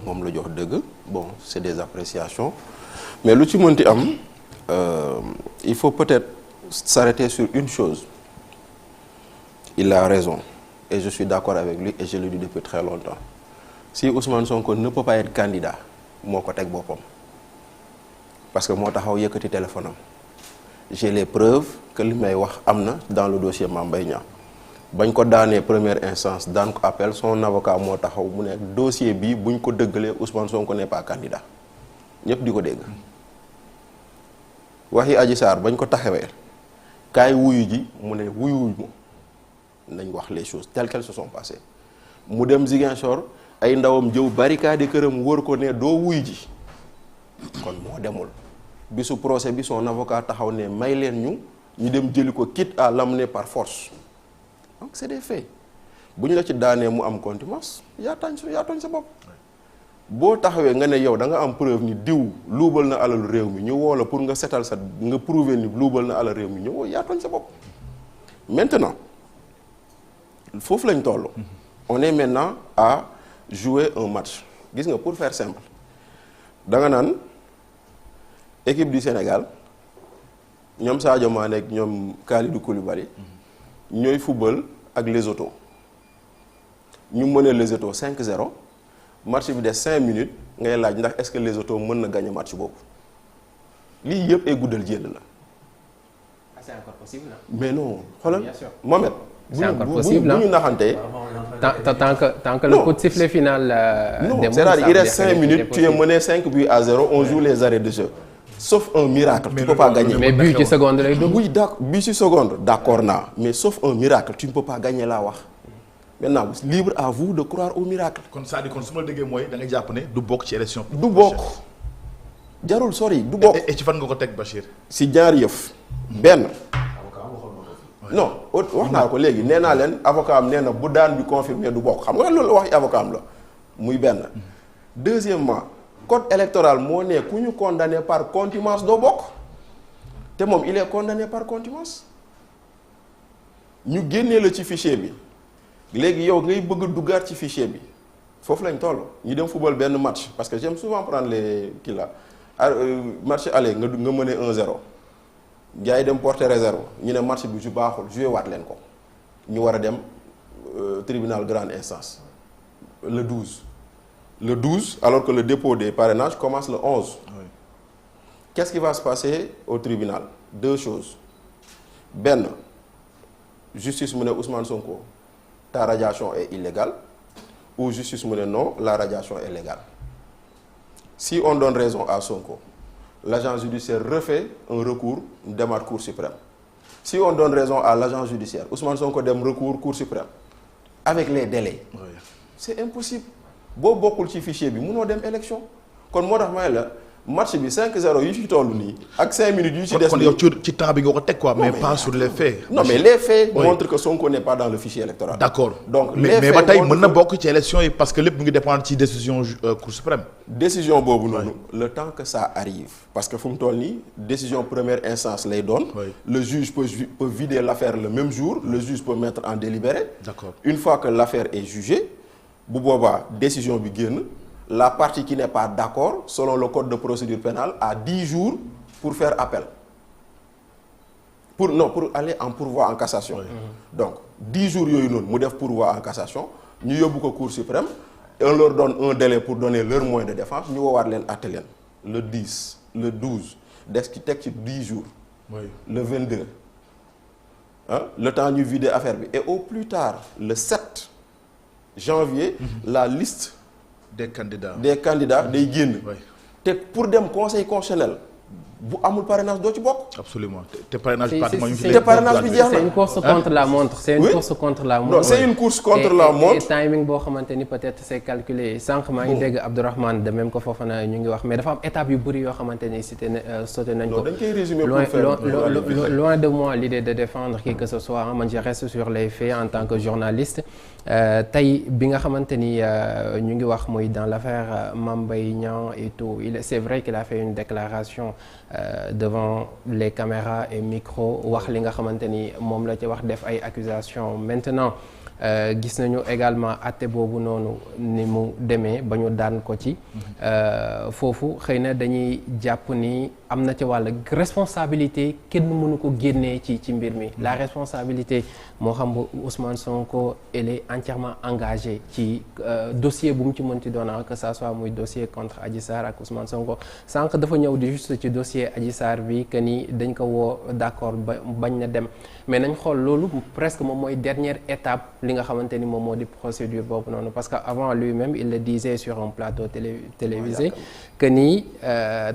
moom la jox dëgg bon c'est des appréciations mais lu ci mënti am il faut peut-être s'arrêter sur une chose il a raison et je suis d'accord avec lui et je le dis depuis très longtemps si Ousmane Sonko ne peut pas être candidat moo ko teg boppam parce que moo taxaw yëkkati téléphone am j'ai les preuves que li may wax am na dans le dossier Mame Mbaye Niang bañ ko daanee première instance daan ko appel son avocat moo taxaw mu ne dossier bi buñ ko dëggalee Ousmane Sonko n'est pas candidat ñëpp di ko dégg waxi Adji Sarr bañ ko taxawee kaay wuyu ji mu ne wuyuwuñ ma nañ wax les choses telles qu'elles se sont passées mu dem Ziguinchor ay ndawam jëw barricade këram wër ko ne doo wuyu ji kon moo demul bisu procès bi son avocat taxaw ne may leen ñu dem jëli ko quitte à l'amener par force donc c'est des faits bu ñu la ci daanee mu am contumace yaa tooñ sa bopp boo taxawee nga ne yow da nga am preuve ni diw luubal na alalu réew mi ñu woo la pour nga setal sa nga prouver ni luubal na alal réew mi ñu woo yaa tooñ sa bopp maintenant foofu lañ toll on est maintenant à jouer un match gis nga pour faire simple da nga naan équipe du Sénégal ñoom Sadio Mané ak ñoom Kalidou Koulibaly ñooy football ak Lesotho ñu mënee Lesotho 5-0 match bi des 5 minutes ngay laaj ndax est-ce que Lesotho mën na gagner match boobu lii yëpp ay guddal jël la. c'est encore possible là. mais non xoolal Mohamed. c'est encore possible bu ñu naxantee. tant que le coup de sifflet final. non c'est-à-dire il reste 5 minutes tu es mené 5-0 on joue les arrêts de jeu. sauf un miracle tu ne peux pas gagner. mais but ci seconde lay dugg. oui d'accord but ci seconde d'accord naa mais sauf un miracle tu ne peux pas gagner laa wax. maintenant libre à vous de croire au miracle. kon c'est-à-dire kon su ma la déggee mooy da nga jàpp ne du bokk ci élection. du bokk jarul sori du bokk. et ci fan nga ko teg Bachir. si ñaari yëf. benn. non wax naa ko léegi nee naa leen avocat am nee na bu daan bi confirmé du bokk xam nga loolu waxi avocat am la muy benn. deuxièmement code électoral moo ne ku ñu condamné par contumace doo bokk te moom il est condamné par contumace ñu génnee la ci fichier bi. léegi yow ngay bëgg a duggaat ci fichier bi foofu lañ toll ñu dem football benn match parce que j'aime souvent prendre les kii là match aller nga mëne 1-0 gars yi dem porter réserve ñu ne match bi ju baaxul joué waat leen ko ñu war a dem tribunal grande instance le 12 alors que le dépôt des parrainages commence le 11. Oui. Qu'est-ce qui va se passer au tribunal? Deux choses benn justice mu ne Ousmane Sonko ta radiation est illégale ou justice mu ne non la radiation est légale. Si on donne raison à Sonko l'agent judiciaire refait un recours démarre Cour suprême. Si on donne raison à l'agent judiciaire Ousmane Sonko dem recours Cour suprême avec les délais. Oui. C'est impossible boo bokkul ci fichier bi munoo dem élection kon moo tax may la match bi 5-0 yu ci toll nii ak 5 minutes yu ci des. kon yow ci temps bi nga ko teg quoi. mais pas sur les faits. non mais les faits montrent que Sonko n'est pas dans le fichier électoral. d'accord donc mais ba tey mën na bokk ci élection yi parce que lépp mu ngi dépendre ci décision Cour suprême. décision boobu noonu. le temps que ça arrive. parce que fu mu toll nii décision première instance lay doon. le juge peut vider l'affaire le même jour. le juge peut mettre en délibéré. d'accord une fois que l'affaire est jugée bu boobaa décision bi génn. La partie qui n'est pas d'accord, selon le code de procédure pénale, a 10 jours pour faire appel. Pour aller en pourvoi en cassation. Oui. Donc, 10 jours, nous devons pourvoi en cassation. Nous avons Cour suprême. Et on leur donne un délai pour donner leurs moyens de défense. Nous allons atteler le 10, le 12, des 10 jours. Oui. Le 22. Le temps de vider l'affaire. Et au plus tard, le 7 janvier, la liste des candidats day génn. te pour dem conseil constitutionnel bu amul parrainage doo ci bokk. absolument te parrainage pratiquement ñu te parrainage bi jeex na. c'est une course contre la montre. c'est une course contre la montre. non c'est une course contre la montre. et timing boo xamante ni peut-être c'est calculé sànq maa ngi dégg Abdourahmane de même ko Fofana ñu ngi wax mais dafa am étape yu bëri yoo xamante ni sauté nañ ko. dañ koy résumer pour faire loin de moi l'idée de défendre qui que ce soit man je reste sur les faits en tant que journaliste. tey bi nga xamante ni ñu ngi wax muy dans l'affaire Mame Mbaye Niang et tout c'est vrai qu'il a fait une déclaration devant les caméras et micros wax li nga xamante ni moom la ci wax def ay accusations maintenant gis nañu également àtte boobu noonu ni mu demee ba ñu daan ko ci foofu xëy na dañuy jàpp ni am na ci wàll responsabilité kenn mënu ko génnee ci mbir mi la responsabilité moo xam ba Ousmane Sonko elle est entièrement engagée ci dossier bu mu ci mënti doon que ça soit muy dossier contre Adji Sarr ak Ousmane Sonko sànq dafa ñëw di juste ci dossier Adji Sarr bi que ni dañ ko woo d'accord ba bañ na dem mais nañ xool loolu presque moom mooy dernière étape li nga xamante ni moom moo di procédure boobu noonu parce que avant lui-même il le disait sur un plateau télévisé que ni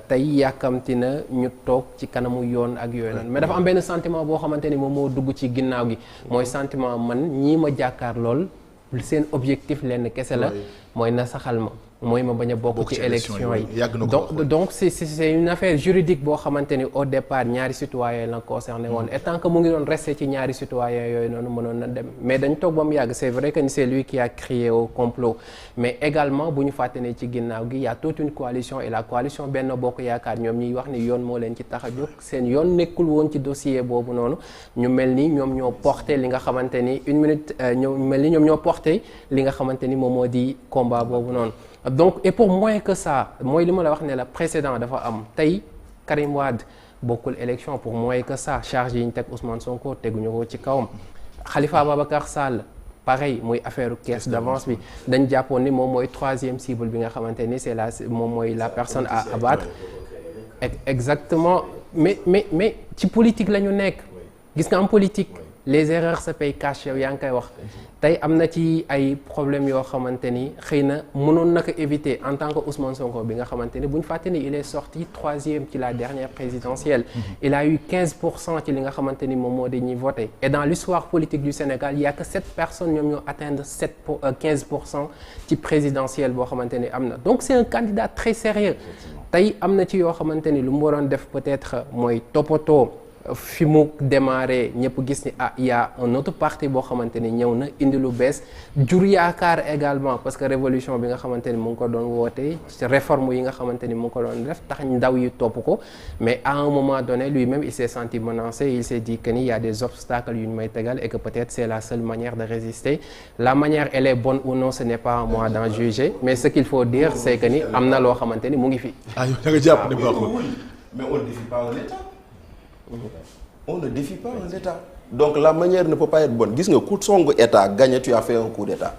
tey yàkkamti na ñu toog ci kanamu yoon ak yooyu noonu mais dafa am benn sentiment boo xamante ni moom moo dugg ci ginnaaw gi mooy sentiment man ñii ma jàkkaar lool seen objectif lenn kese la mooy na saxal ma mooy ma bañ a bokk ci élection yi donc c'est une affaire juridique boo xamante ni au départ ñaari citoyen la concerné woon et tant que mu ngi doon resté ci ñaari citoyen yooyu noonu mënoon na dem mais dañ toog ba mu yàgg c'est vrai que c'est lui qui a crié au complot mais également bu ñu fàtte ne ci ginnaaw gi y a toute une coalition et la coalition Benno Bokk Yaakaar ñoom ñuy wax ni yoon moo leen ci tax a jóg seen yoon nekkul woon ci dossier boobu noonu ñu mel ni ñoom ñoo porté li nga xamante ni ñoom ñoo porté li nga xamante ni moom moo di combat boobu noonu donc et pour moins que ça mooy li ma la wax ne la précédent dafa am tey Karim Wade bokkul élection pour moins que ça charge yi ñu teg Ousmane Sonko teguñu ko ci kawam Khalifa Babacar Sall pareil muy affaire caisse d'avance bi dañ jàppoon ni moom mooy troisième cible bi nga xamante ni c'est moom mooy la personne à abattre exactement mais ci politique la ñu nekk gis nga am politique les erreurs se payent cash yow yaa ngi koy wax tey am na ci ay problèmes yoo xamante ni xëy na mënoon na ko éviter en tant que Ousmane Sonko bi nga xamante ni bu ñu fàtte ni il est sorti troisième ci la dernière présidentielle il a eu 15% ci li nga xamante ni moom moo di ñuy voté et dans l'histoire politique du Sénégal il y a que 7 personnes ñoom ñoo atteindre 15% ci présidentielle boo xamante ni am na donc c'est un candidat très sérieux tey am na ci yoo xamante ni lu mu waroon def peut-être mooy toppatoo fi mu démarré ñëpp gis ni il y a un autre parti boo xamante ni ñëw na indi lu bees jur yaakaar également parce que révolution bi nga xamante ni mu ngi ko doon woote réforme yi nga xamante ni mu ngi ko doon def tax ndaw yi topp ko mais à un moment donné lui-même il s'est senti menacé il s'est dit que ni il y a des obstacles yu ñu may tegal et que peut-être c'est la seule manière de résister la manière elle est bonne ou non ce n'est pas à moi d'en juger mais ce qu'il faut dire c'est que ni am na loo xamante ni mu ngi fi. da nga jàpp ne baaxul. mais on ne défie pas un État. On ne défie pas un État. Donc la manière ne peut pas être bonne. Gis nga ku songu État gagné tu as fait un coup d'État.